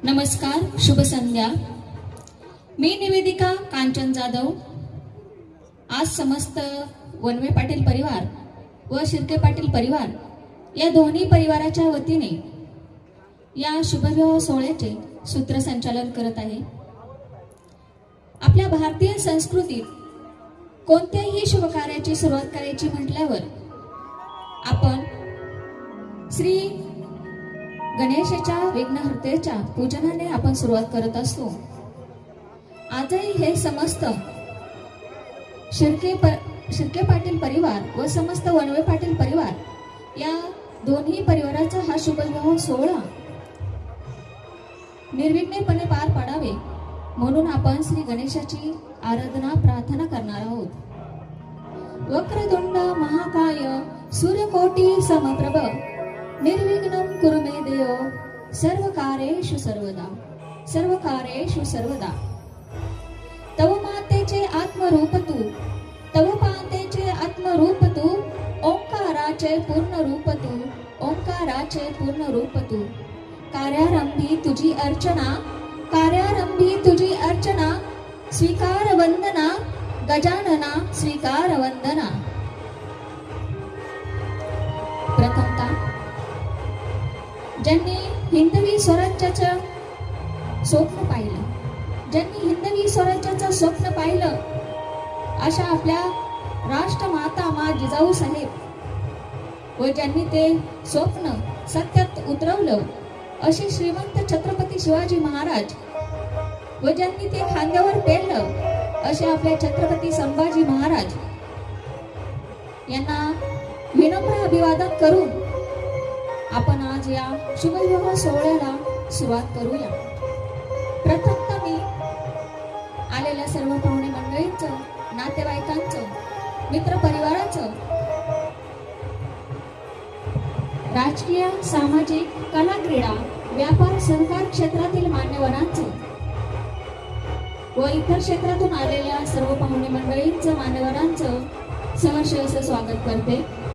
नमस्कार, शुभ संध्या। मी निवेदिका कांचन जाधव आज समस्त वनवे पाटील परिवार व शिर्के पाटील परिवार या दोन्ही परिवाराच्या वतीने या शुभविवाह सोहळ्याचे सूत्रसंचालन करत आहे। आपल्या भारतीय संस्कृतीत कोणत्याही शुभ कार्याची सुरुवात करायची म्हटल्यावर आपण श्री गणेशाच्या विघ्नहर्तेच्या पूजनाने आपण सुरुवात करत असतो। आजही हे समस्त शिर्के पाटील परिवार व समस्त वनवे पाटील परिवार या दोन्ही परिवाराचा हा शुभविवाह सोहळा निर्विघ्नपणे पार पाडावे म्हणून आपण श्री गणेशाची आराधना प्रार्थना करणार आहोत। वक्रतुंड महाकाय सूर्यकोटी समप्रभ निर्विघ्नं कुरु मे देव सर्वकार्येषु सर्वदा सर्वकार्येषु सर्वदा। तव मातेचे आत्मरूप तू, तव पातेचे आत्मरूप तू, ओंकाराचे पूर्ण रूप तू, ओंकाराचे पूर्ण रूप तू। कार्यारंभी तुझी अर्चना, कार्यारंभी तुझी अर्चना, स्वीकार वंदना गजानना स्वीकार वंदना। प्रथमतः ज्यांनी हिंदवी स्वराज्याचं स्वप्न पाहिलं, ज्यांनी हिंदवी स्वराज्याचं स्वप्न पाहिलं अशा आपल्या राष्ट्रमाता मा जिजाऊ साहेब व ज्यांनी ते स्वप्न सत्यात उतरवलं असे श्रीमंत छत्रपती शिवाजी महाराज व ज्यांनी ते खांद्यावर पेललं असे आपले छत्रपती संभाजी महाराज यांना विनम्र अभिवादन करून आपण आज या शुभविवाह सोहळ्याला सुरुवात करूया। प्रथमतः मी आलेल्या सर्व पाहुणे मंडळींचं, नातेवाईकांचं, मित्र परिवाराचं, राजकीय, सामाजिक, कला, क्रीडा, व्यापार, सहकार क्षेत्रातील मान्यवरांचं व इतर क्षेत्रातून आलेल्या सर्व पाहुणे मंडळींचं, मान्यवरांचं सहर्ष असं स्वागत करते।